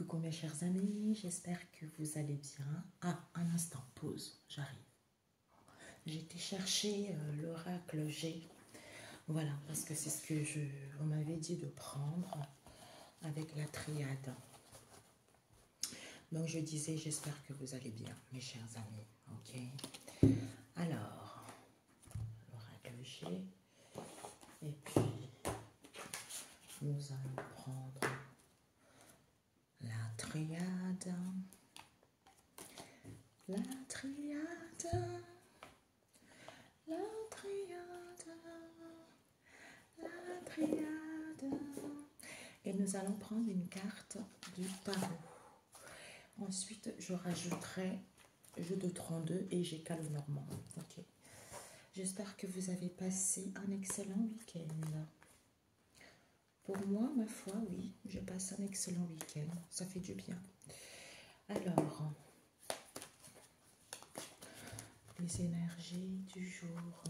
Coucou mes chers amis, j'espère que vous allez bien. Ah, un instant, pause, j'arrive. J'ai été chercher l'oracle G. Voilà, parce que c'est ce que on m'avait dit de prendre avec la triade. Donc je disais, j'espère que vous allez bien, mes chers amis. Ok. Alors, l'oracle G. Et puis, nous allons prendre la triade. La triade. La triade. La triade. Et nous allons prendre une carte du tarot. Ensuite, je rajouterai jeu de 32 et j'ai le normand. Ok. J'espère que vous avez passé un excellent week-end. Pour moi, ma foi, oui, je passe un excellent week-end. Ça fait du bien. Alors, les énergies du jour.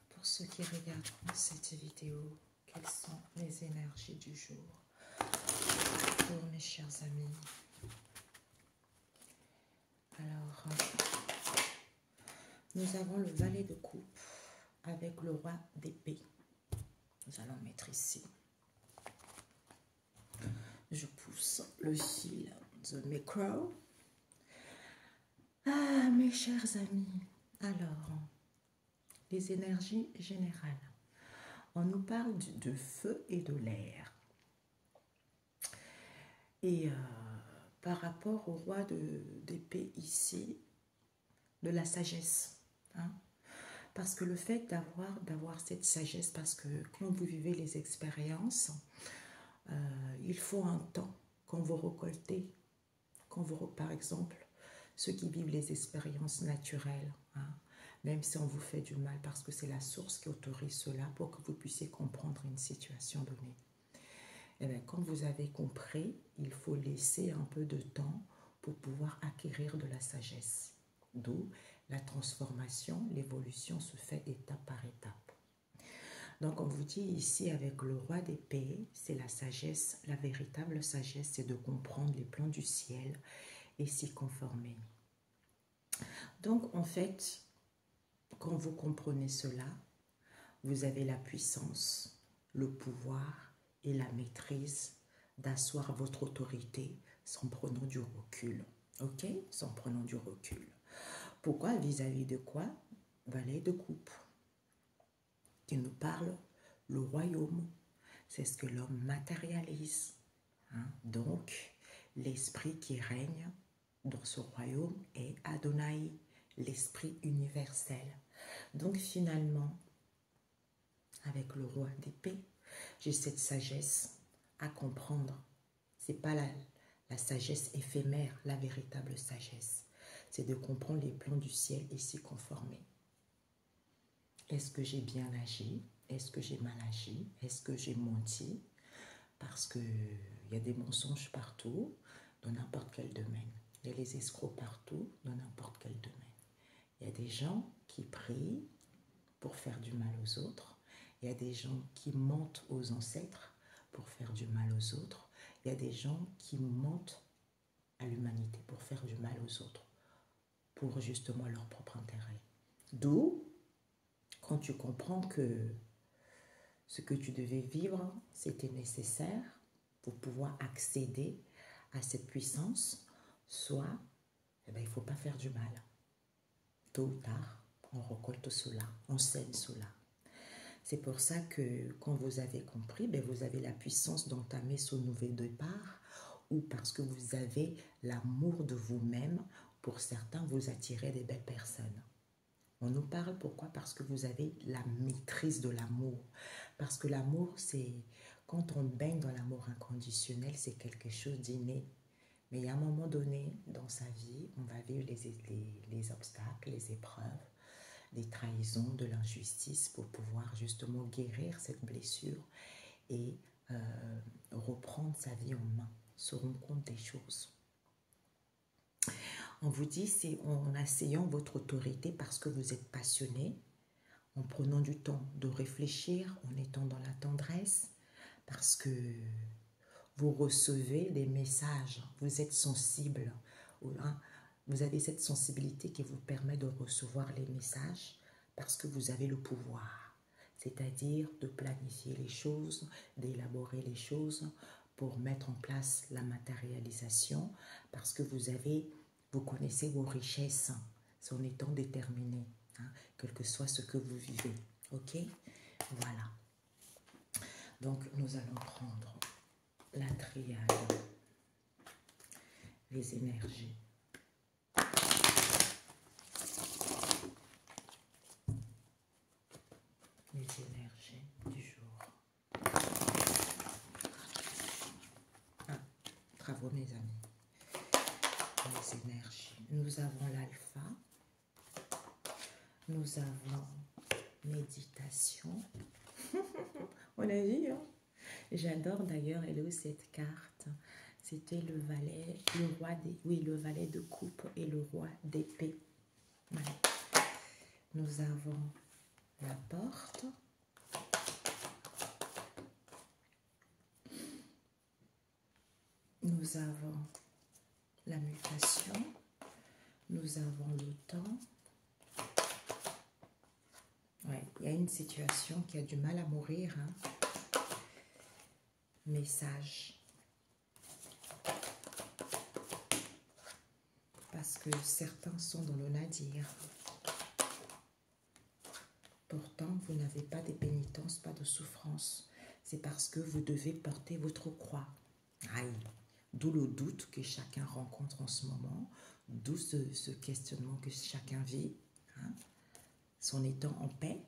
Pour ceux qui regarderont cette vidéo, quelles sont les énergies du jour pour mes chers amis? Alors, nous avons le valet de coupe avec le roi d'épée. Nous allons mettre ici. Je pousse le fil de micro. Ah, mes chers amis, alors, les énergies générales. On nous parle de feu et de l'air. Et par rapport au roi d'épée ici, de la sagesse. Hein? Parce que le fait d'avoir cette sagesse, parce que quand vous vivez les expériences, il faut un temps quand vous récoltez, par exemple, ceux qui vivent les expériences naturelles, hein, même si on vous fait du mal, parce que c'est la source qui autorise cela pour que vous puissiez comprendre une situation donnée. Et bien, quand vous avez compris, il faut laisser un peu de temps pour pouvoir acquérir de la sagesse. D'où la transformation, l'évolution se fait étape par étape. Donc, on vous dit ici avec le roi d'épée, c'est la sagesse, la véritable sagesse, c'est de comprendre les plans du ciel et s'y conformer. Donc, en fait, quand vous comprenez cela, vous avez la puissance, le pouvoir et la maîtrise d'asseoir votre autorité sans prenant du recul. Ok? Sans prenant du recul. Pourquoi? Vis-à-vis de quoi? Valet de coupe. Qui nous parle le royaume. C'est ce que l'homme matérialise. Hein? Donc, l'esprit qui règne dans ce royaume est Adonai, l'esprit universel. Donc, finalement, avec le roi d'épée, j'ai cette sagesse à comprendre. Ce n'est pas la sagesse éphémère, la véritable sagesse. C'est de comprendre les plans du ciel et s'y conformer. Est-ce que j'ai bien agi? Est-ce que j'ai mal agi? Est-ce que j'ai menti? Parce qu'il y a des mensonges partout, dans n'importe quel domaine. Il y a les escrocs partout, dans n'importe quel domaine. Il y a des gens qui prient pour faire du mal aux autres. Il y a des gens qui mentent aux ancêtres pour faire du mal aux autres. Il y a des gens qui mentent à l'humanité pour faire du mal aux autres, pour justement leur propre intérêt. D'où, quand tu comprends que ce que tu devais vivre, c'était nécessaire pour pouvoir accéder à cette puissance, soit eh bien, il ne faut pas faire du mal. Tôt ou tard, on récolte cela, on sème cela. C'est pour ça que quand vous avez compris, ben vous avez la puissance d'entamer ce nouvel départ, ou parce que vous avez l'amour de vous-même. Pour certains, vous attirez des belles personnes. On nous parle pourquoi? Parce que vous avez la maîtrise de l'amour. Parce que l'amour, c'est quand on baigne dans l'amour inconditionnel, c'est quelque chose d'inné. Mais il y a un moment donné dans sa vie, on va vivre les obstacles, les épreuves, des trahisons, de l'injustice pour pouvoir justement guérir cette blessure et reprendre sa vie en main, se rendre compte des choses. On vous dit, c'est en asseyant votre autorité parce que vous êtes passionné, en prenant du temps de réfléchir, en étant dans la tendresse, parce que vous recevez des messages, vous êtes sensible, hein, vous avez cette sensibilité qui vous permet de recevoir les messages parce que vous avez le pouvoir, c'est-à-dire de planifier les choses, d'élaborer les choses pour mettre en place la matérialisation parce que vous connaissez vos richesses en étant déterminé, hein, quel que soit ce que vous vivez. Ok? Voilà. Donc, nous allons prendre la triade, les énergies. Les énergies du jour. Ah, bravo mes amis. Les énergies. Nous avons l'alpha. Nous avons méditation. On a vu, hein? J'adore d'ailleurs, elle est où cette carte? C'était le valet, le roi des, oui, le valet de coupe et le roi d'épée. Ouais. Nous avons la porte. Nous avons la mutation. Nous avons le temps. Ouais, il y a une situation qui a du mal à mourir, hein. Message. Parce que certains sont dans le nadir. Pourtant, vous n'avez pas de pénitence, pas de souffrance. C'est parce que vous devez porter votre croix. Aïe. D'où le doute que chacun rencontre en ce moment. D'où ce questionnement que chacun vit. Hein. Son étant en paix,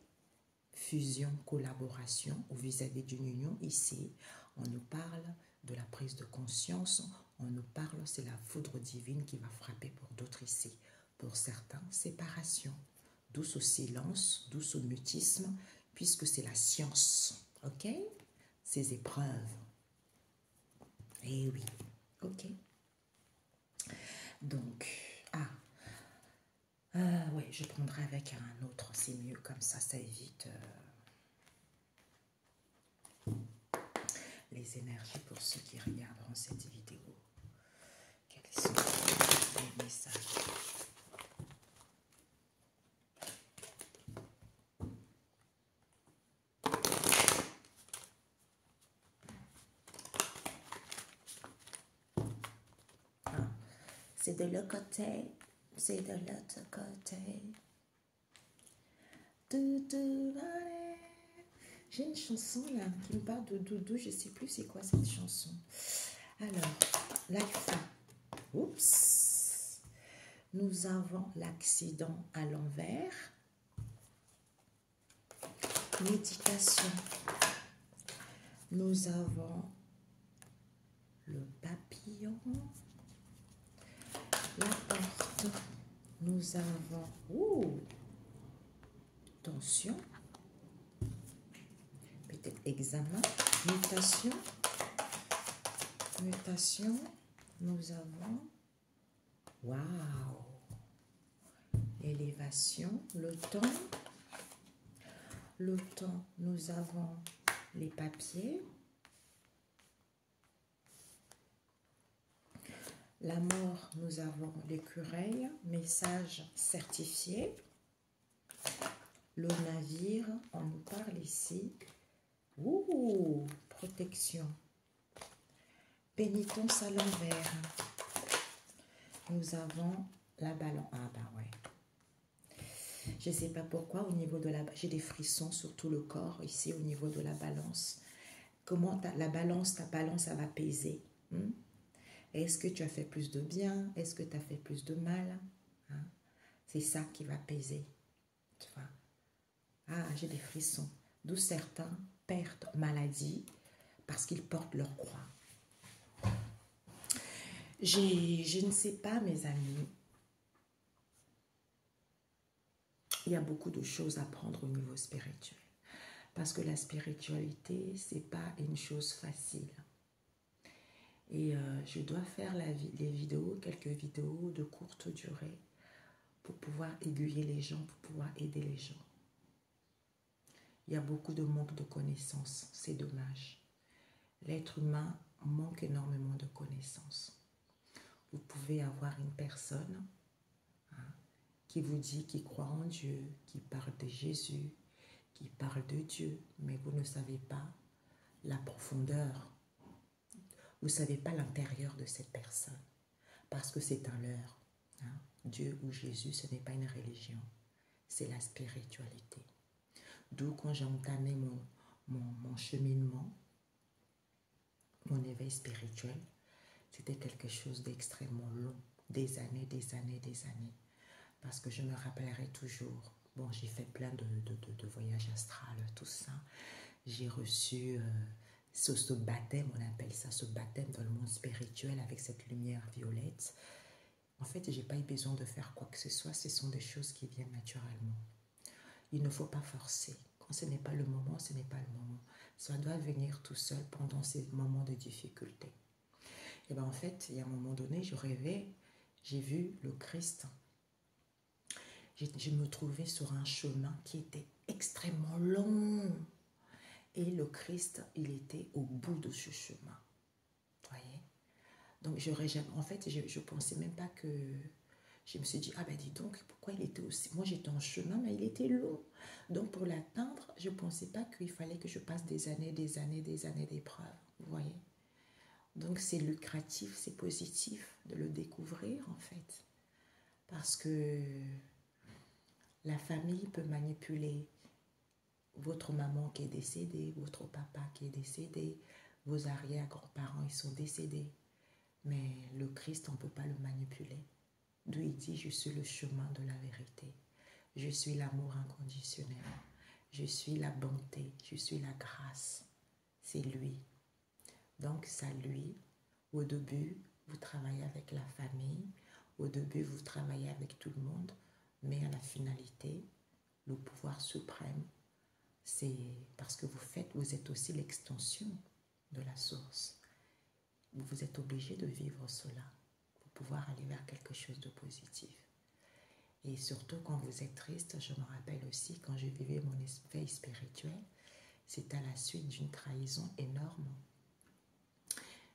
fusion, collaboration ou vis-à-vis d'une union, ici, on nous parle de la prise de conscience, on nous parle, c'est la foudre divine qui va frapper pour d'autres ici. Pour certains, séparation, d'où ce silence, d'où ce mutisme, puisque c'est la science, ok? Ces épreuves. Eh oui, ok. Donc, ouais, je prendrai avec un autre, c'est mieux comme ça évite les énergies pour ceux qui regarderont cette vidéo. Quels sont les messages? C'est de l'autre côté, c'est de l'autre côté. J'ai une chanson là qui me parle de doudou, je ne sais plus c'est quoi cette chanson. Alors, l'alpha. Oups. Nous avons l'accident à l'envers. Méditation. Nous avons le papillon. La porte. Nous avons tension. Peut-être examen. Mutation. Mutation. Nous avons waouh. Élévation. Le temps. Le temps. Nous avons les papiers. La mort, nous avons l'écureuil, message certifié. Le navire, on nous parle ici. Ouh, protection. Pénitence à l'envers. Nous avons la balance. Ah bah ouais. Je ne sais pas pourquoi, au niveau de la... J'ai des frissons sur tout le corps, ici, au niveau de la balance. Comment la balance, ta balance, ça va peser. Est-ce que tu as fait plus de bien? Est-ce que tu as fait plus de mal? Hein? C'est ça qui va peser. Tu vois? Ah, j'ai des frissons. D'où certains perdent maladie parce qu'ils portent leur croix. Je ne sais pas, mes amis. Il y a beaucoup de choses à prendre au niveau spirituel. Parce que la spiritualité, ce n'est pas une chose facile. Et je dois faire les vidéos, quelques vidéos de courte durée pour pouvoir aiguiller les gens, pour pouvoir aider les gens. Il y a beaucoup de manque de connaissances, c'est dommage. l'être humain manque énormément de connaissances. Vous pouvez avoir une personne qui vous dit qu'il croit en Dieu, qui parle de Jésus, qui parle de Dieu, mais vous ne savez pas la profondeur. Vous ne savez pas l'intérieur de cette personne, parce que c'est un leurre. Dieu ou Jésus, ce n'est pas une religion, c'est la spiritualité. D'où quand j'ai entamé mon cheminement, mon éveil spirituel, c'était quelque chose d'extrêmement long, des années, des années, des années. Parce que je me rappellerai toujours, bon, j'ai fait plein de voyages astrales, tout ça. J'ai reçu ce baptême, on appelle ça, ce baptême dans le monde spirituel avec cette lumière violette. En fait, je n'ai pas eu besoin de faire quoi que ce soit, ce sont des choses qui viennent naturellement. Il ne faut pas forcer. Quand ce n'est pas le moment, ce n'est pas le moment. Ça doit venir tout seul pendant ces moments de difficulté. Et bien en fait, il y a un moment donné, je rêvais, j'ai vu le Christ. Je me trouvais sur un chemin qui était extrêmement long. Et le Christ, il était au bout de ce chemin. Vous voyez? Donc, en fait, je ne pensais même pas que... Je me suis dit, ah ben dis donc, pourquoi il était aussi... Moi, j'étais en chemin, mais il était long. Donc, pour l'atteindre, je ne pensais pas qu'il fallait que je passe des années, des années, des années d'épreuves. Vous voyez? Donc, c'est lucratif, c'est positif de le découvrir, en fait. Parce que la famille peut manipuler votre maman qui est décédée, votre papa qui est décédé, vos arrière-grands-parents, ils sont décédés. Mais le Christ, on ne peut pas le manipuler. D'où il dit, je suis le chemin de la vérité. Je suis l'amour inconditionnel. Je suis la bonté. Je suis la grâce. C'est lui. Donc, ça lui. Au début, vous travaillez avec la famille. Au début, vous travaillez avec tout le monde. Mais à la finalité, le pouvoir suprême, c'est parce que vous êtes aussi l'extension de la source. Vous êtes obligé de vivre cela pour pouvoir aller vers quelque chose de positif. Et surtout quand vous êtes triste, je me rappelle aussi quand je vivais mon éveil spirituel, c'est à la suite d'une trahison énorme.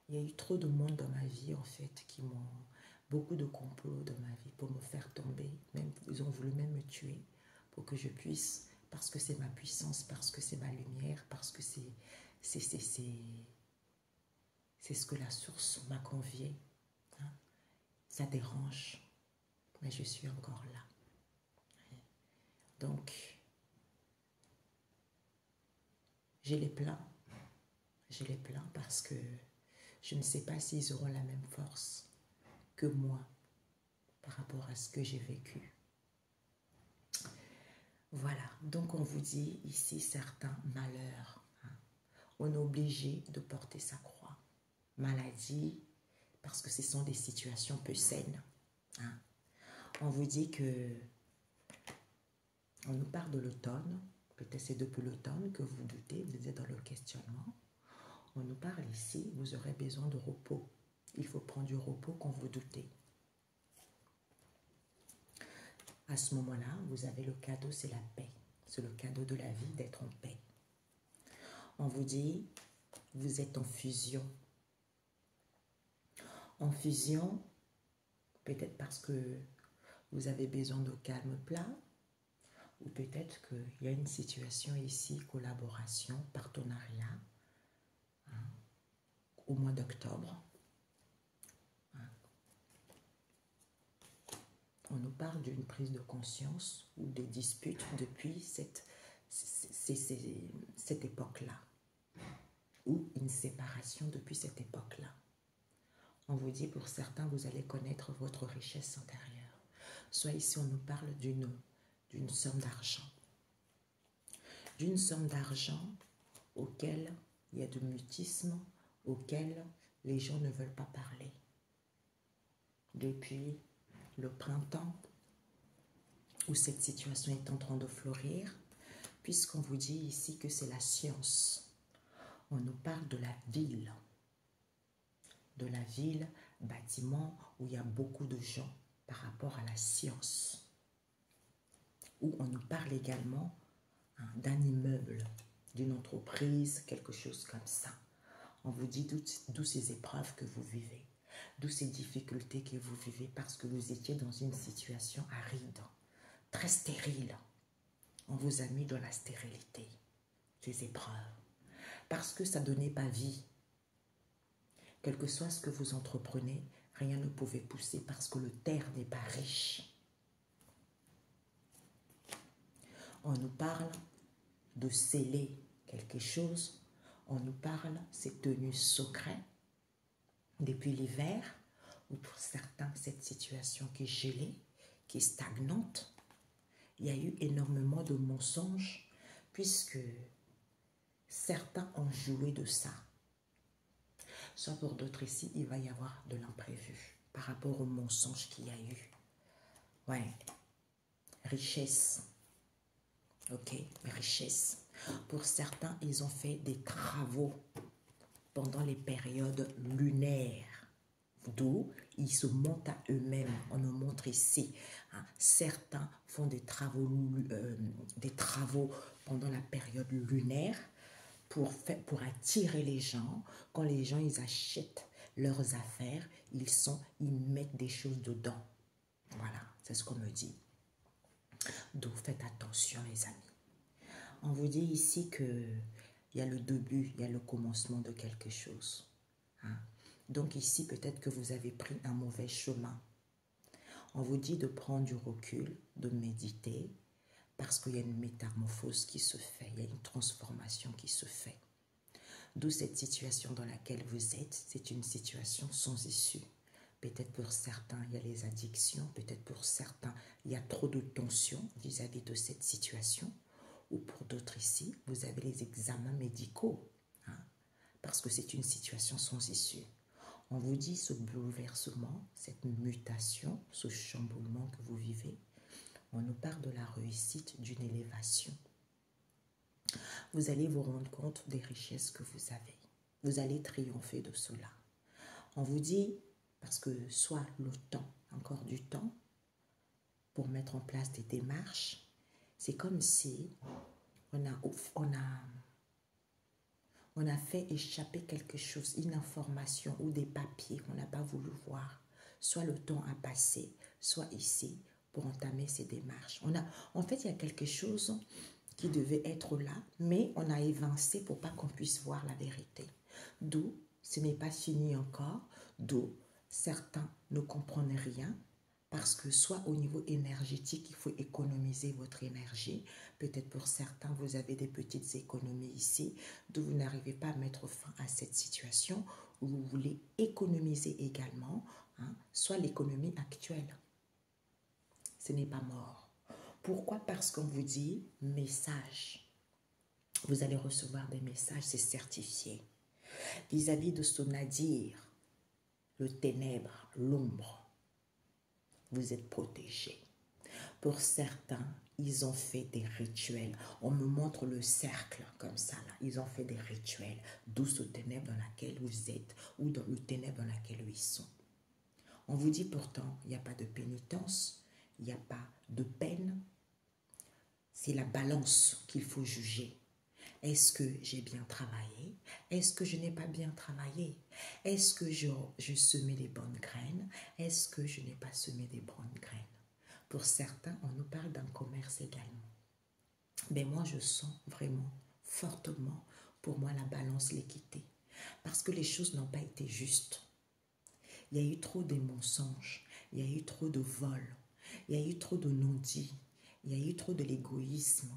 Il y a eu trop de monde dans ma vie en fait qui m'ont... Beaucoup de complots dans ma vie pour me faire tomber. Même, ils ont voulu même me tuer pour que je puisse, parce que c'est ma puissance, parce que c'est ma lumière, parce que c'est ce que la source m'a convié. Hein? Ça dérange, mais je suis encore là. Donc, je les plains. Je les plains parce que je ne sais pas s'ils auront la même force que moi par rapport à ce que j'ai vécu. Voilà, donc on vous dit ici certains malheurs. Hein. On est obligé de porter sa croix. Maladie, parce que ce sont des situations peu saines. Hein. On vous dit que on nous parle de l'automne, peut-être c'est depuis l'automne que vous doutez, vous êtes dans le questionnement. On nous parle ici, vous aurez besoin de repos. Il faut prendre du repos quand vous doutez. À ce moment-là, vous avez le cadeau, c'est la paix. C'est le cadeau de la vie d'être en paix. On vous dit, vous êtes en fusion. En fusion, peut-être parce que vous avez besoin de calme plat, ou peut-être qu'il y a une situation ici, collaboration, partenariat, hein, au mois d'octobre. Hein. On nous parle d'une prise de conscience ou des disputes depuis cette époque-là, ou une séparation depuis cette époque-là. On vous dit, pour certains, vous allez connaître votre richesse intérieure. Soit ici, on nous parle d'une somme d'argent. D'une somme d'argent auquel il y a du mutisme, auquel les gens ne veulent pas parler. Depuis le printemps, où cette situation est en train de fleurir, puisqu'on vous dit ici que c'est la science. On nous parle de la ville, bâtiment où il y a beaucoup de gens par rapport à la science. Où on nous parle également d'un immeuble, d'une entreprise, quelque chose comme ça. On vous dit d'où ces épreuves que vous vivez, d'où ces difficultés que vous vivez parce que vous étiez dans une situation aride, très stérile. On vous a mis dans la stérilité, ces épreuves, parce que ça ne donnait pas vie. Quel que soit ce que vous entreprenez, rien ne pouvait pousser parce que le terre n'est pas riche. On nous parle de sceller quelque chose, on nous parle, c'est tenu secret depuis l'hiver, ou pour certains, cette situation qui est gelée, qui est stagnante. Il y a eu énormément de mensonges, puisque certains ont joué de ça. Soit pour d'autres ici, il va y avoir de l'imprévu par rapport aux mensonges qu'il y a eu. Ouais, richesse. Ok, richesse. Pour certains, ils ont fait des travaux pendant les périodes lunaires. D'où ils se montent à eux-mêmes. On nous montre ici. Hein, certains font des travaux pendant la période lunaire pour attirer les gens. Quand les gens ils achètent leurs affaires, ils mettent des choses dedans. Voilà, c'est ce qu'on me dit. Donc faites attention les amis. On vous dit ici qu'il y a le début, il y a le commencement de quelque chose. Hein? Donc ici, peut-être que vous avez pris un mauvais chemin. On vous dit de prendre du recul, de méditer, parce qu'il y a une métamorphose qui se fait, il y a une transformation qui se fait. D'où cette situation dans laquelle vous êtes, c'est une situation sans issue. Peut-être pour certains, il y a les addictions, peut-être pour certains, il y a trop de tension vis-à-vis de cette situation. Ou pour d'autres ici, vous avez les examens médicaux, hein, parce que c'est une situation sans issue. On vous dit ce bouleversement, cette mutation, ce chamboulement que vous vivez, on nous parle de la réussite, d'une élévation. Vous allez vous rendre compte des richesses que vous avez. Vous allez triompher de cela. On vous dit, parce que soit le temps, encore du temps, pour mettre en place des démarches, c'est comme si on a fait échapper quelque chose, une information ou des papiers qu'on n'a pas voulu voir. Soit le temps a passé, soit ici, pour entamer ces démarches. En fait, il y a quelque chose qui devait être là, mais on a évincé pour pas qu'on puisse voir la vérité. D'où, ce n'est pas fini encore, d'où certains ne comprennent rien, parce que soit au niveau énergétique, il faut économiser votre énergie. Peut-être pour certains, vous avez des petites économies ici, d'où vous n'arrivez pas à mettre fin à cette situation, où vous voulez économiser également, hein, soit l'économie actuelle. Ce n'est pas mort. Pourquoi? Parce qu'on vous dit message. Vous allez recevoir des messages, c'est certifié. Vis-à-vis de ce nadir, le ténèbre, l'ombre, vous êtes protégés. Pour certains, ils ont fait des rituels. On me montre le cercle comme ça, là. Ils ont fait des rituels, d'où ce ténèbre dans laquelle vous êtes, ou dans le ténèbre dans laquelle ils sont. On vous dit pourtant, il n'y a pas de pénitence, il n'y a pas de peine. C'est la balance qu'il faut juger. Est-ce que j'ai bien travaillé? Est-ce que je n'ai pas bien travaillé? Est-ce que je semais les bonnes graines? Est-ce que je n'ai pas semé des bonnes graines? Pour certains, on nous parle d'un commerce également. Mais moi, je sens vraiment, fortement, pour moi, la balance, l'équité. Parce que les choses n'ont pas été justes. Il y a eu trop de mensonges. Il y a eu trop de vols. Il y a eu trop de non-dits. Il y a eu trop de l'égoïsme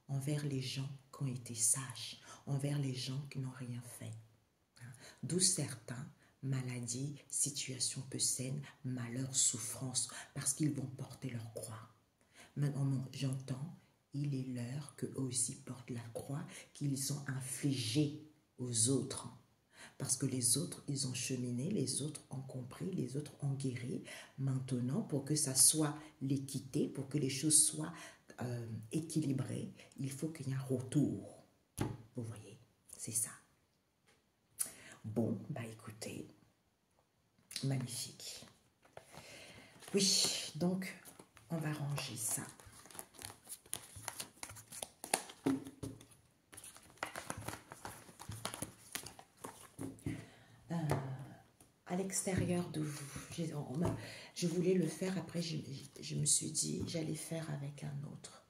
envers les gens qui ont été sages, envers les gens qui n'ont rien fait. D'où certains, maladies, situations peu saines, malheurs, souffrances, parce qu'ils vont porter leur croix. Maintenant, j'entends, il est l'heure qu'eux aussi portent la croix qu'ils ont infligée aux autres. Parce que les autres, ils ont cheminé, les autres ont compris, les autres ont guéri. Maintenant, pour que ça soit l'équité, pour que les choses soient équilibrées, il faut qu'il y ait un retour. Vous voyez, c'est ça. Bon, bah écoutez, magnifique. Oui, donc, on va ranger ça. à l'extérieur de vous. Je voulais le faire, après je me suis dit, j'allais faire avec un autre,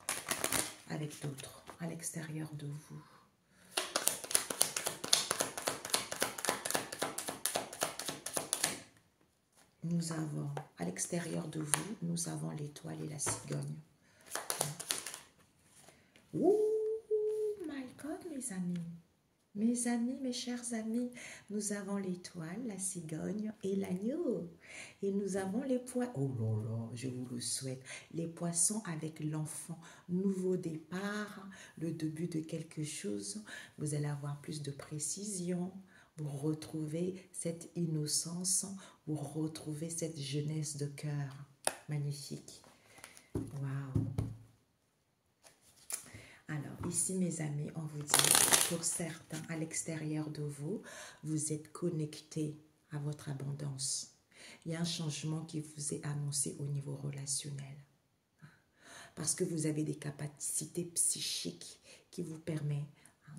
avec d'autres, à l'extérieur de vous. Nous avons, à l'extérieur de vous, nous avons l'étoile et la cigogne. Ouh, my God, mes amis. Mes amis, mes chers amis, nous avons l'étoile, la cigogne et l'agneau. Et nous avons les poissons. Oh là là, je vous le souhaite. Les poissons avec l'enfant. Nouveau départ, le début de quelque chose. Vous allez avoir plus de précision. Vous retrouvez cette innocence. Vous retrouvez cette jeunesse de cœur. Magnifique. Waouh. Alors, ici, mes amis, on vous dit, pour certains, à l'extérieur de vous, vous êtes connectés à votre abondance. Il y a un changement qui vous est annoncé au niveau relationnel. Parce que vous avez des capacités psychiques qui vous permettent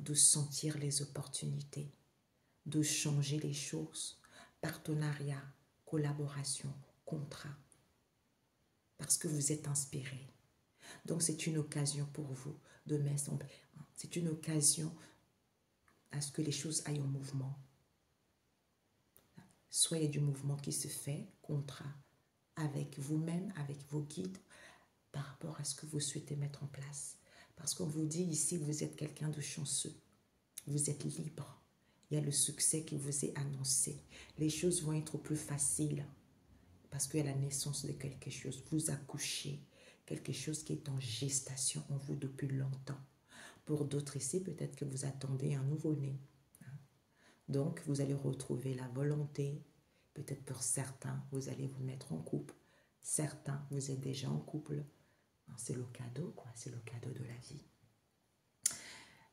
de sentir les opportunités, de changer les choses, partenariat, collaboration, contrat. Parce que vous êtes inspiré. Donc, c'est une occasion pour vous de mettre en... C'est une occasion à ce que les choses aillent en mouvement. Soit il y a du mouvement qui se fait, contrat, avec vous-même, avec vos guides, par rapport à ce que vous souhaitez mettre en place. Parce qu'on vous dit ici, vous êtes quelqu'un de chanceux. Vous êtes libre. Il y a le succès qui vous est annoncé. Les choses vont être plus faciles. Parce qu'il y a la naissance de quelque chose. Vous accouchez. Quelque chose qui est en gestation en vous depuis longtemps. Pour d'autres ici, peut-être que vous attendez un nouveau-né. Donc, vous allez retrouver la volonté. Peut-être pour certains, vous allez vous mettre en couple. Certains, vous êtes déjà en couple. C'est le cadeau, quoi. C'est le cadeau de la vie.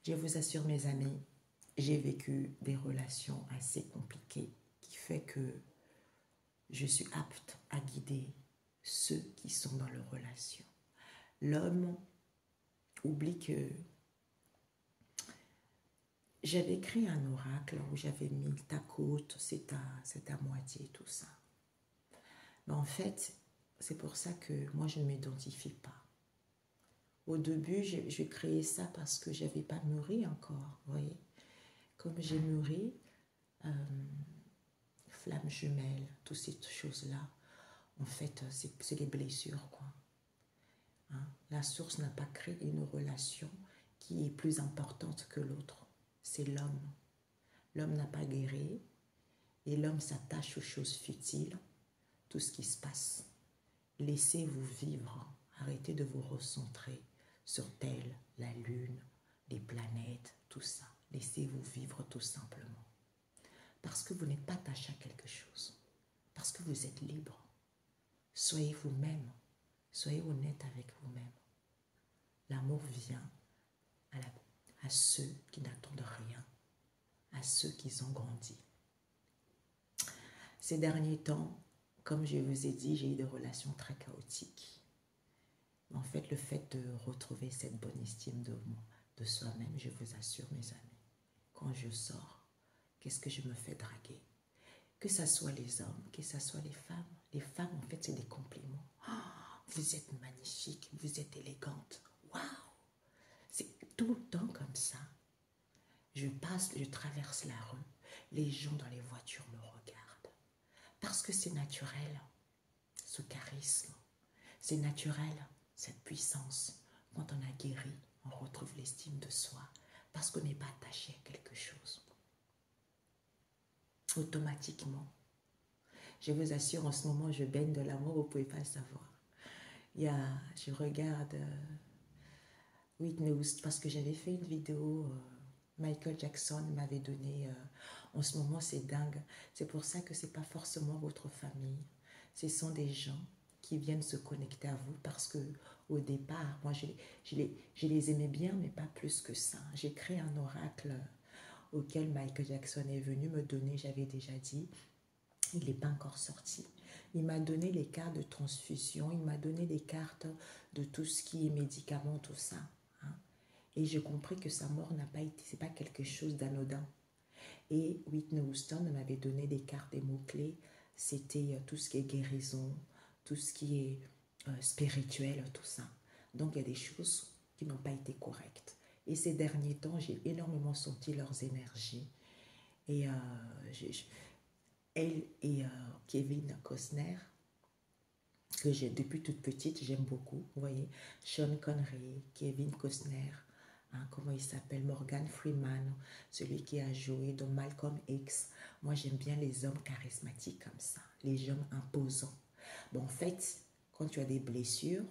Je vous assure, mes amis, j'ai vécu des relations assez compliquées qui fait que je suis apte à guider ceux qui sont dans leur relation. L'homme oublie que j'avais créé un oracle où j'avais mis ta côte, c'est à moitié, tout ça. Mais en fait, c'est pour ça que moi, je ne m'identifie pas. Au début, j'ai créé ça parce que je n'avais pas mûri encore, vous voyez. Comme j'ai mûri, flamme jumelle, toutes ces choses-là, en fait, c'est des blessures, quoi. Hein? La source n'a pas créé une relation qui est plus importante que l'autre. C'est l'homme. L'homme n'a pas guéri et l'homme s'attache aux choses futiles, tout ce qui se passe. Laissez-vous vivre. Arrêtez de vous recentrer sur telle, la lune, les planètes, tout ça. Laissez-vous vivre tout simplement. Parce que vous n'êtes pas attaché à quelque chose. Parce que vous êtes libre. Soyez vous-même. Soyez honnête avec vous-même. L'amour vient à ceux qui n'attendent rien, à ceux qui ont grandi. Ces derniers temps, comme je vous ai dit, j'ai eu des relations très chaotiques. En fait, le fait de retrouver cette bonne estime de soi-même, je vous assure, mes amis, quand je sors, qu'est-ce que je me fais draguer? Que ce soit les hommes, que ce soit les femmes. Les femmes, en fait, c'est des compliments. Oh, vous êtes magnifique, vous êtes élégante. Waouh! C'est tout le temps comme ça. Je traverse la rue, les gens dans les voitures me regardent. Parce que c'est naturel, ce charisme. C'est naturel, cette puissance. Quand on a guéri, on retrouve l'estime de soi. Parce qu'on n'est pas attaché à quelque chose. Automatiquement. Je vous assure, en ce moment, je baigne de l'amour, vous ne pouvez pas le savoir. Je regarde Whitney Houston, parce que j'avais fait une vidéo, Michael Jackson m'avait donné, en ce moment c'est dingue, c'est pour ça que ce n'est pas forcément votre famille, ce sont des gens qui viennent se connecter à vous, parce que au départ, moi je les aimais bien, mais pas plus que ça. J'ai créé un oracle auquel Michael Jackson est venu me donner, j'avais déjà dit, il n'est pas encore sorti. Il m'a donné les cartes de transfusion, il m'a donné les cartes de tout ce qui est médicaments, tout ça. Hein. Et j'ai compris que sa mort n'a pas été, c'est pas quelque chose d'anodin. Et Whitney Houston m'avait donné des cartes, des mots-clés. C'était tout ce qui est guérison, tout ce qui est spirituel, tout ça. Donc, il y a des choses qui n'ont pas été correctes. Et ces derniers temps, j'ai énormément senti leurs énergies. Et elle et Kevin Costner, que j'ai depuis toute petite, j'aime beaucoup. Vous voyez, Sean Connery, Kevin Costner, hein, comment il s'appelle, Morgan Freeman, celui qui a joué dans Malcolm X. Moi, j'aime bien les hommes charismatiques comme ça, les hommes imposants. Bon, en fait, quand tu as des blessures,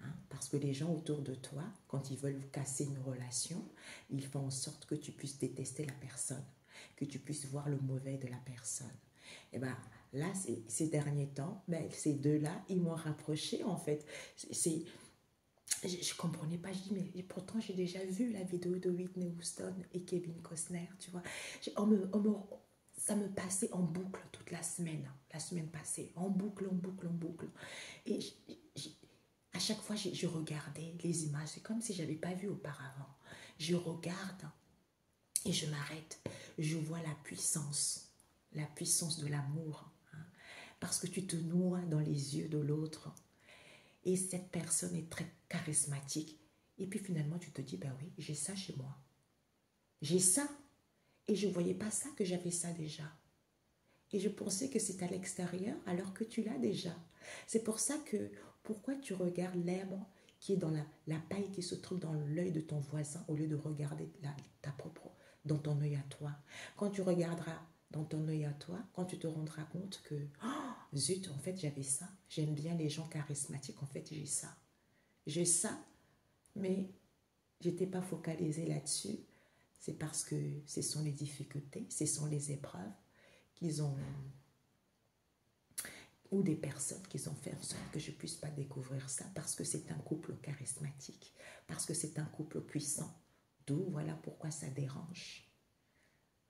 hein, parce que les gens autour de toi, quand ils veulent casser une relation, ils font en sorte que tu puisses détester la personne, que tu puisses voir le mauvais de la personne. Et bien, là, ces derniers temps, ben, ces deux-là, ils m'ont rapproché, en fait. Je ne comprenais pas, je dis, mais pourtant, j'ai déjà vu la vidéo de Whitney Houston et Kevin Costner, tu vois. Ça me passait en boucle toute la semaine passée, en boucle, en boucle, en boucle. Et à chaque fois, je regardais les images, c'est comme si je n'avais pas vu auparavant. Je regarde et je m'arrête, je vois la puissance de l'amour, hein, parce que tu te noies dans les yeux de l'autre et cette personne est très charismatique et puis finalement tu te dis, ben oui, j'ai ça chez moi, j'ai ça et je ne voyais pas ça, que j'avais ça déjà et je pensais que c'est à l'extérieur alors que tu l'as déjà. C'est pour ça que, pourquoi tu regardes l'herbe qui est dans la paille qui se trouve dans l'œil de ton voisin au lieu de regarder ta propre, dans ton œil à toi. Quand tu regarderas dans ton œil à toi, quand tu te rendras compte que, oh, zut, en fait j'avais ça, j'aime bien les gens charismatiques, en fait j'ai ça, mais je n'étais pas focalisée là-dessus. C'est parce que ce sont les difficultés, ce sont les épreuves qu'ils ont, ou des personnes qui ont fait en sorte que je ne puisse pas découvrir ça, parce que c'est un couple charismatique, parce que c'est un couple puissant. D'où, voilà pourquoi ça dérange.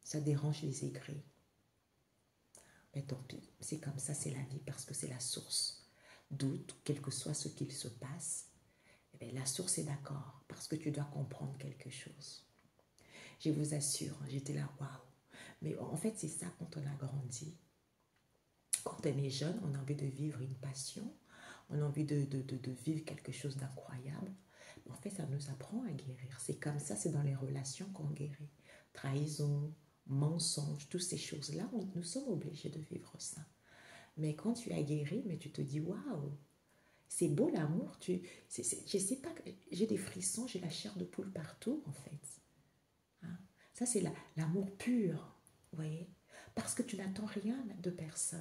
Ça dérange les aigris. Mais tant pis, c'est comme ça, c'est la vie, parce que c'est la source. D'où, quel que soit ce qu'il se passe, eh bien, la source est d'accord, parce que tu dois comprendre quelque chose. Je vous assure, j'étais là, waouh. Mais en fait, c'est ça quand on a grandi. Quand on est jeune, on a envie de vivre une passion, on a envie de vivre quelque chose d'incroyable. En fait, ça nous apprend à guérir. C'est comme ça, c'est dans les relations qu'on guérit. Trahison, mensonge, toutes ces choses-là, nous sommes obligés de vivre ça. Mais quand tu as guéri, mais tu te dis, waouh, c'est beau l'amour. Je sais pas, j'ai des frissons, j'ai la chair de poule partout, en fait. Hein? Ça, c'est l'amour pur, vous voyez? Parce que tu n'attends rien de personne.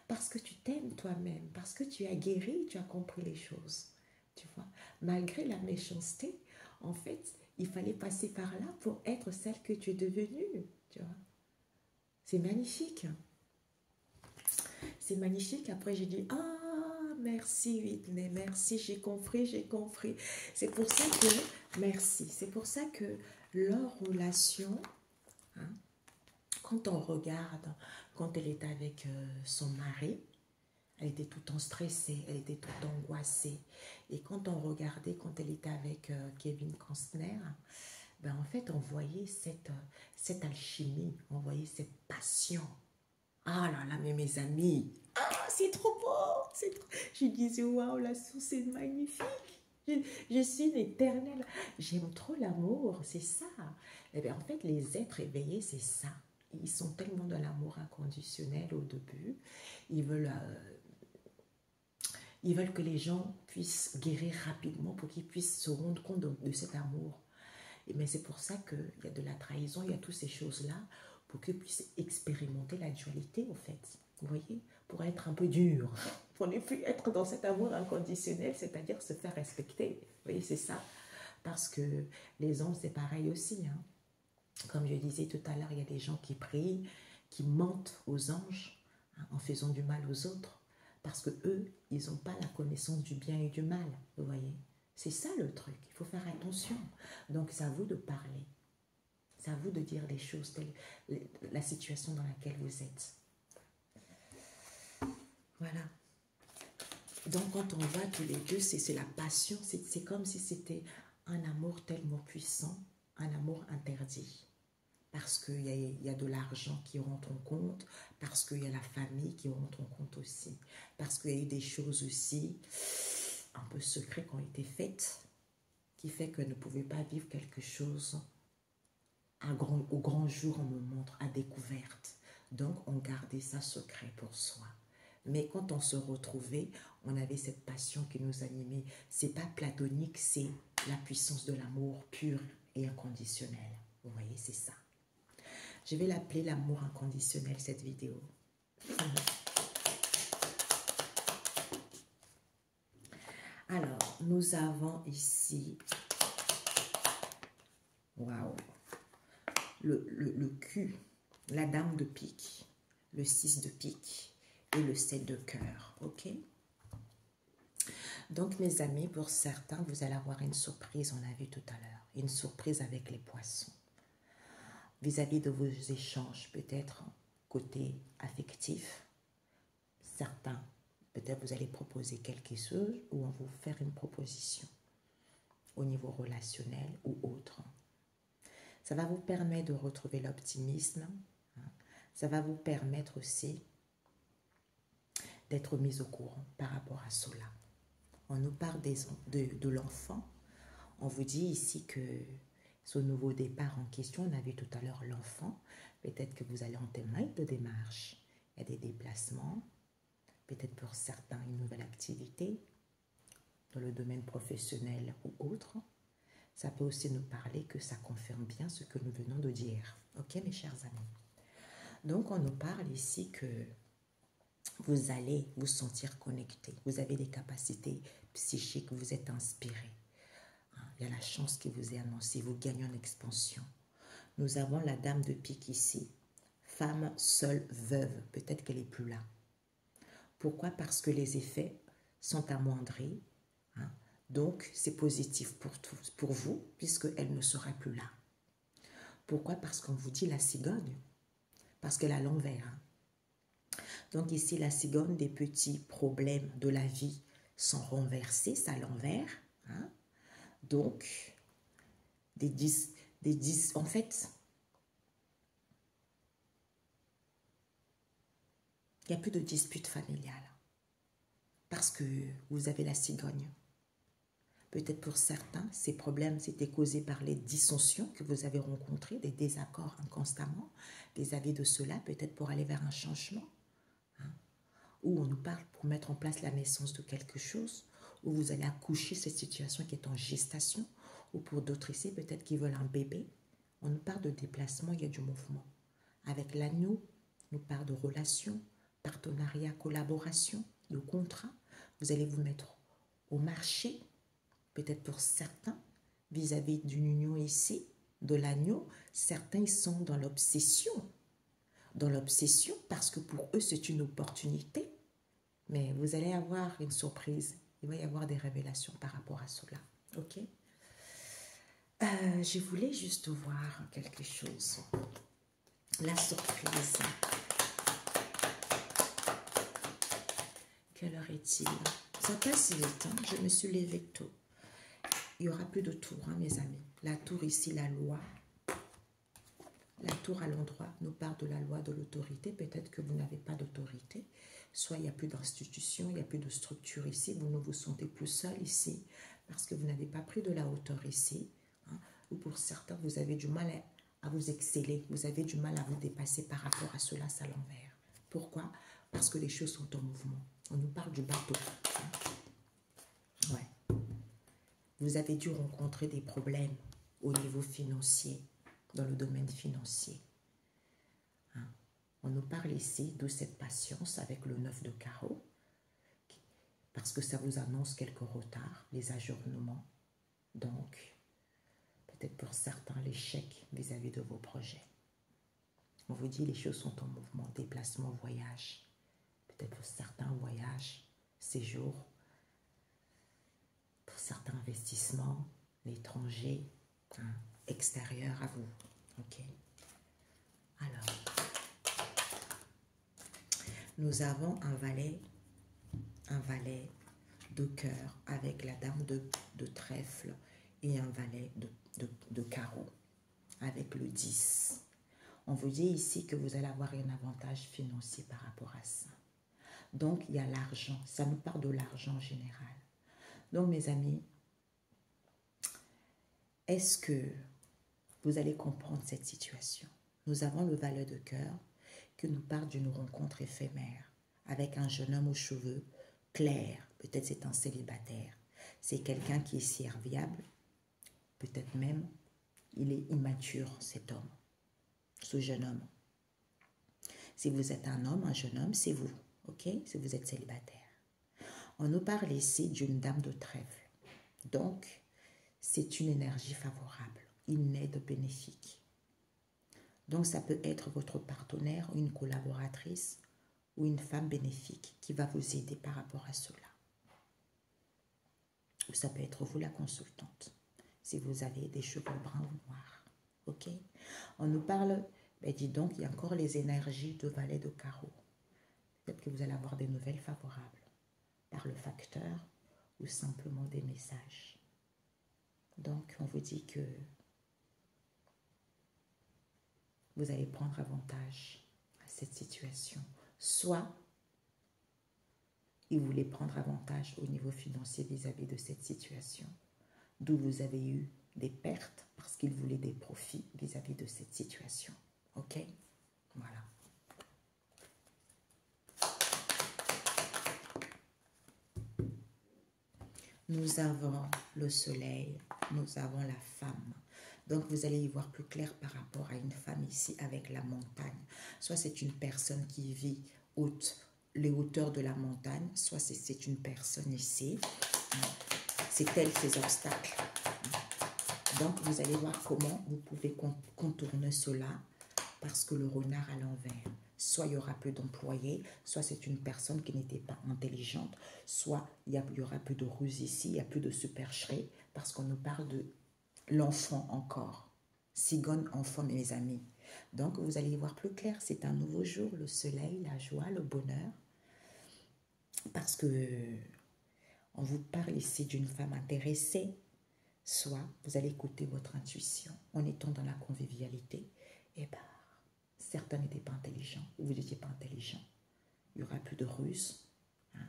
Parce que tu t'aimes toi-même. Parce que tu as guéri, tu as compris les choses. Tu vois? Malgré la méchanceté, en fait, il fallait passer par là pour être celle que tu es devenue. Tu vois? C'est magnifique. C'est magnifique. Après, j'ai dit, ah, merci Whitney, merci, j'ai compris, j'ai compris. C'est pour ça que, merci, c'est pour ça que leur relation, hein, quand on regarde, quand elle est avec son mari, elle était tout le temps stressée, elle était tout le temps angoissée. Et quand on regardait, quand elle était avec Kevin Costner, ben en fait, on voyait cette alchimie, on voyait cette passion. Ah là là, mais mes amis, ah, c'est trop beau, Je disais, waouh, la source est magnifique. Je suis une éternelle. J'aime trop l'amour, c'est ça. Et bien, en fait, les êtres éveillés, c'est ça. Ils sont tellement dans l'amour inconditionnel au début. Ils veulent que les gens puissent guérir rapidement pour qu'ils puissent se rendre compte de cet amour. Mais c'est pour ça qu'il y a de la trahison, il y a toutes ces choses-là, pour qu'ils puissent expérimenter la dualité, en fait. Vous voyez? Pour être un peu dur, pour ne plus être dans cet amour inconditionnel, c'est-à-dire se faire respecter. Vous voyez, c'est ça. Parce que les anges, c'est pareil aussi. Hein. Comme je disais tout à l'heure, il y a des gens qui prient, qui mentent aux anges, hein, en faisant du mal aux autres. Parce que eux, ils n'ont pas la connaissance du bien et du mal, vous voyez. C'est ça le truc, il faut faire attention. Donc c'est à vous de parler. C'est à vous de dire les choses, la situation dans laquelle vous êtes. Voilà. Donc quand on voit tous les deux, c'est la passion, c'est comme si c'était un amour tellement puissant, un amour interdit. parce qu'il y a de l'argent qui rentre en compte, parce qu'il y a la famille qui rentre en compte aussi, parce qu'il y a eu des choses aussi un peu secrètes qui ont été faites, qui fait que ne pouvez pas vivre quelque chose au grand jour, on me montre, à découverte. Donc, on gardait ça secret pour soi. Mais quand on se retrouvait, on avait cette passion qui nous animait. C'est pas platonique, c'est la puissance de l'amour pur et inconditionnel. Vous voyez, c'est ça. Je vais l'appeler l'amour inconditionnel, cette vidéo. Alors, nous avons ici, waouh, le cul, la dame de pique, le 6 de pique et le 7 de cœur, ok? Donc, mes amis, pour certains, vous allez avoir une surprise, on a vu tout à l'heure, une surprise avec les poissons. Vis-à-vis de vos échanges, peut-être côté affectif, certains, peut-être vous allez proposer quelque chose ou on va vous faire une proposition au niveau relationnel ou autre. Ça va vous permettre de retrouver l'optimisme. Ça va vous permettre aussi d'être mis au courant par rapport à cela. On nous parle de l'enfant. On vous dit ici que ce nouveau départ en question, on a vu tout à l'heure l'enfant. Peut-être que vous allez entamer de démarches. Il y a des déplacements. Peut-être pour certains une nouvelle activité dans le domaine professionnel ou autre. Ça peut aussi nous parler que ça confirme bien ce que nous venons de dire. Ok, mes chers amis? Donc, on nous parle ici que vous allez vous sentir connecté. Vous avez des capacités psychiques, vous êtes inspiré. Il y a la chance qui vous est annoncée, vous gagnez en expansion. Nous avons la dame de pique ici. Femme seule, veuve, peut-être qu'elle n'est plus là. Pourquoi? Parce que les effets sont amoindris. Donc, c'est positif pour vous, puisqu'elle ne sera plus là. Pourquoi? Parce qu'on vous dit la cigogne. Parce qu'elle a l'envers. Donc ici, la cigogne, des petits problèmes de la vie sont renversés, ça l'envers. Donc, en fait, il n'y a plus de dispute familiale. Parce que vous avez la cigogne. Peut-être pour certains, ces problèmes étaient causés par les dissensions que vous avez rencontrées, des désaccords constamment, vis-à-vis de cela, peut-être pour aller vers un changement. Où on nous parle pour mettre en place la naissance de quelque chose, où vous allez accoucher cette situation qui est en gestation, ou pour d'autres ici, peut-être qui veulent un bébé. On nous parle de déplacement, il y a du mouvement. Avec l'agneau, on nous parle de relations, partenariat, collaboration, de contrat. Vous allez vous mettre au marché, peut-être pour certains, vis-à-vis d'une union ici, de l'agneau. Certains sont dans l'obsession. Dans l'obsession, parce que pour eux, c'est une opportunité. Mais vous allez avoir une surprise. Il va y avoir des révélations par rapport à cela. Ok? Je voulais juste voir quelque chose. La surprise. Quelle heure est-il? Ça passe vite. Je me suis levée tôt. Il n'y aura plus de tour, mes amis. La tour ici, la loi. La tour à l'endroit nous parle de la loi de l'autorité. Peut-être que vous n'avez pas d'autorité. Soit il n'y a plus d'institution, il n'y a plus de structure ici. Vous ne vous sentez plus seul ici parce que vous n'avez pas pris de la hauteur ici. Ou pour certains, vous avez du mal à vous exceller. Vous avez du mal à vous dépasser par rapport à cela, à l'envers. Pourquoi? Parce que les choses sont en mouvement. On nous parle du bateau. Ouais. Vous avez dû rencontrer des problèmes au niveau financier, dans le domaine financier. On nous parle ici de cette patience avec le 9 de carreau, parce que ça vous annonce quelques retards, les ajournements. Donc, peut-être pour certains, l'échec vis-à-vis de vos projets. On vous dit les choses sont en mouvement, déplacement, voyage. Peut-être pour certains, voyage, séjour. Pour certains, investissements, l'étranger, extérieur à vous. Ok. Alors, nous avons un valet de cœur avec la dame de trèfle et un valet de carreau avec le 10. On vous dit ici que vous allez avoir un avantage financier par rapport à ça. Donc, il y a l'argent. Ça nous parle de l'argent en général. Donc, mes amis, est-ce que vous allez comprendre cette situation? Nous avons le valet de cœur qui nous parle d'une rencontre éphémère avec un jeune homme aux cheveux clairs. Peut-être c'est un célibataire. C'est quelqu'un qui est serviable. Peut-être même il est immature, cet homme, ce jeune homme. Si vous êtes un homme, un jeune homme, c'est vous, ok? Si vous êtes célibataire. On nous parle ici d'une dame de trèfle. Donc, c'est une énergie favorable, une aide bénéfique. Donc, ça peut être votre partenaire, une collaboratrice ou une femme bénéfique qui va vous aider par rapport à cela. Ou ça peut être vous, la consultante, si vous avez des cheveux bruns ou noirs. Ok? On nous parle, dis donc, il y a encore les énergies de valet de carreau. Peut-être que vous allez avoir des nouvelles favorables par le facteur ou simplement des messages. Donc, on vous dit que vous allez prendre avantage à cette situation. Soit, il voulait prendre avantage au niveau financier vis-à-vis de cette situation, d'où vous avez eu des pertes parce qu'il voulait des profits vis-à-vis de cette situation. Ok? Voilà. Nous avons le soleil, nous avons la femme. Donc, vous allez y voir plus clair par rapport à une femme ici avec la montagne. Soit c'est une personne qui vit les hauteurs de la montagne, soit c'est une personne ici. C'est elle ses obstacles. Donc, vous allez voir comment vous pouvez contourner cela parce que le renard à l'envers. Soit il y aura plus d'employés, soit c'est une personne qui n'était pas intelligente, soit il y aura plus de ruse ici, il n'y a plus de supercherie parce qu'on nous parle de l'enfant encore. Cigogne, enfant, mes amis. Donc, vous allez y voir plus clair. C'est un nouveau jour, le soleil, la joie, le bonheur. Parce que on vous parle ici d'une femme intéressée. Soit vous allez écouter votre intuition en étant dans la convivialité. Et bien, certains n'étaient pas intelligents ou vous n'étiez pas intelligent. Il n'y aura plus de ruse. Hein.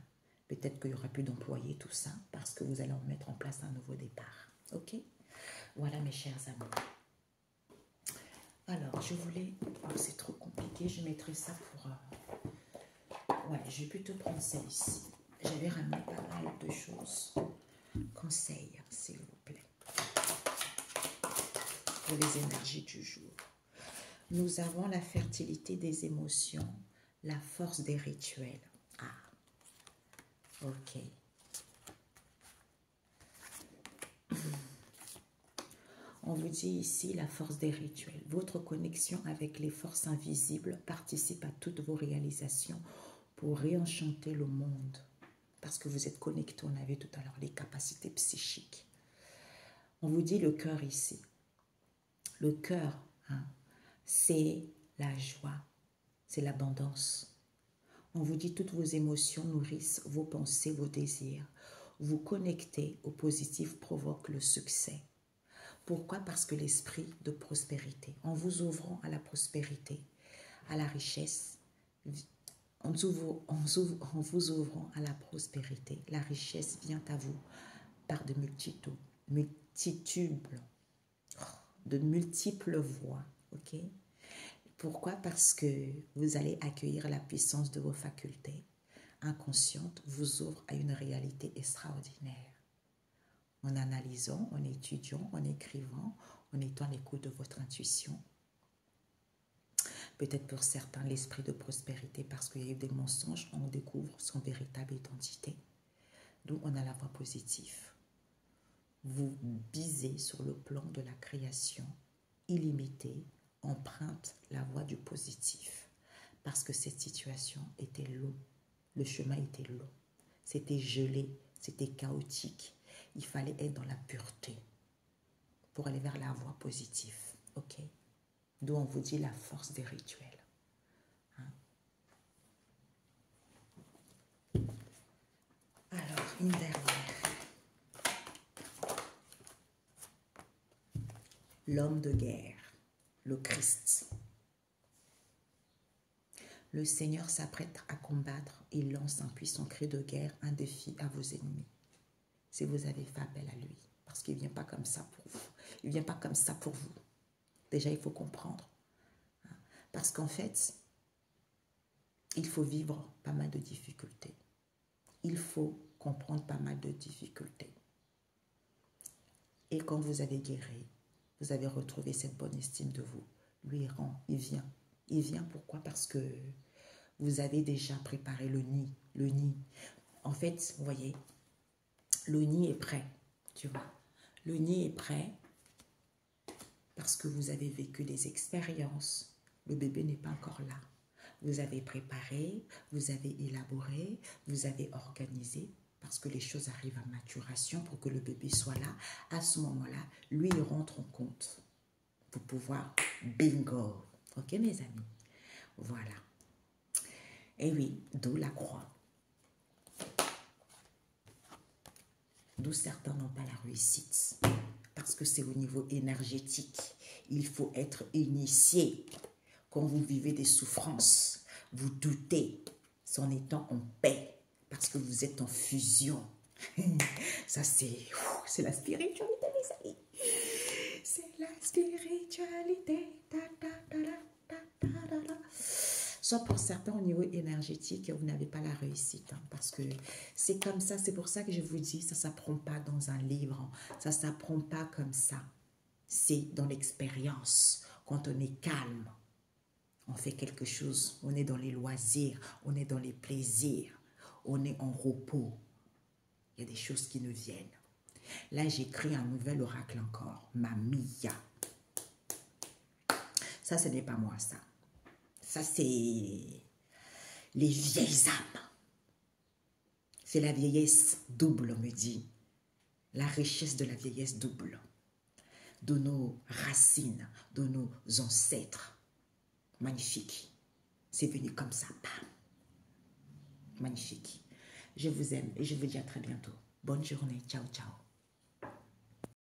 Peut-être qu'il n'y aura plus d'employés, tout ça, parce que vous allez en mettre en place un nouveau départ. Ok? Voilà mes chers amis. Alors, je voulais... Oh, c'est trop compliqué, je mettrai ça pour... Ouais, je vais plutôt prendre celle-ci. J'avais ramené pas mal de choses. Conseil, s'il vous plaît. Pour les énergies du jour. Nous avons la fertilité des émotions, la force des rituels. Ah, ok. On vous dit ici la force des rituels. Votre connexion avec les forces invisibles participe à toutes vos réalisations pour réenchanter le monde. Parce que vous êtes connecté, on avait tout à l'heure les capacités psychiques. On vous dit le cœur ici. Le cœur, hein, c'est la joie, c'est l'abondance. On vous dit toutes vos émotions nourrissent vos pensées, vos désirs. Vous connectez au positif provoque le succès. Pourquoi? Parce que l'esprit de prospérité, en vous ouvrant à la prospérité, à la richesse, en vous ouvrant à la prospérité, la richesse vient à vous par de multiples voies. Ok? Pourquoi? Parce que vous allez accueillir la puissance de vos facultés inconscientes, vous ouvre à une réalité extraordinaire. En analysant, en étudiant, en écrivant, en étant à l'écoute de votre intuition. Peut-être pour certains, l'esprit de prospérité, parce qu'il y a eu des mensonges, on découvre son véritable identité. Donc, on a la voie positive. Vous bisez sur le plan de la création illimitée, emprunte la voie du positif. Parce que cette situation était longue. Le chemin était long. C'était gelé, c'était chaotique. Il fallait être dans la pureté pour aller vers la voie positive. Ok? D'où on vous dit la force des rituels. Hein? Alors, une dernière. L'homme de guerre, le Christ. Le Seigneur s'apprête à combattre. Il lance un puissant cri de guerre, un défi à vos ennemis. Si vous avez fait appel à lui. Parce qu'il ne vient pas comme ça pour vous. Il ne vient pas comme ça pour vous. Déjà, il faut comprendre. Parce qu'en fait, il faut vivre pas mal de difficultés. Il faut comprendre pas mal de difficultés. Et quand vous avez guéri, vous avez retrouvé cette bonne estime de vous. Lui, il rend, il vient. Il vient pourquoi? Parce que vous avez déjà préparé le nid. Le nid. En fait, vous voyez, le nid est prêt. Tu vois. Le nid est prêt parce que vous avez vécu des expériences. Le bébé n'est pas encore là. Vous avez préparé, vous avez élaboré, vous avez organisé parce que les choses arrivent à maturation pour que le bébé soit là. À ce moment-là, lui, il rentre en compte pour pouvoir bingo. Ok, mes amis? Voilà. Et oui, d'où la croix. D'où certains n'ont pas la réussite. Parce que c'est au niveau énergétique. Il faut être initié. Quand vous vivez des souffrances, vous doutez, c'est en étant en paix, parce que vous êtes en fusion. Ça, c'est la spiritualité, les amis. C'est la spiritualité. Soit pour certains, au niveau énergétique, vous n'avez pas la réussite. Hein, parce que c'est comme ça, c'est pour ça que je vous dis, ça ne s'apprend pas dans un livre. Ça ne s'apprend pas comme ça. C'est dans l'expérience, quand on est calme. On fait quelque chose, on est dans les loisirs, on est dans les plaisirs, on est en repos. Il y a des choses qui nous viennent. Là, j'écris un nouvel oracle encore. Mamia. Ça, ce n'est pas moi, ça. Ça, c'est les vieilles âmes. C'est la vieillesse double, on me dit. La richesse de la vieillesse double. De nos racines, de nos ancêtres. Magnifique. C'est venu comme ça. Bam. Magnifique. Je vous aime et je vous dis à très bientôt. Bonne journée. Ciao, ciao.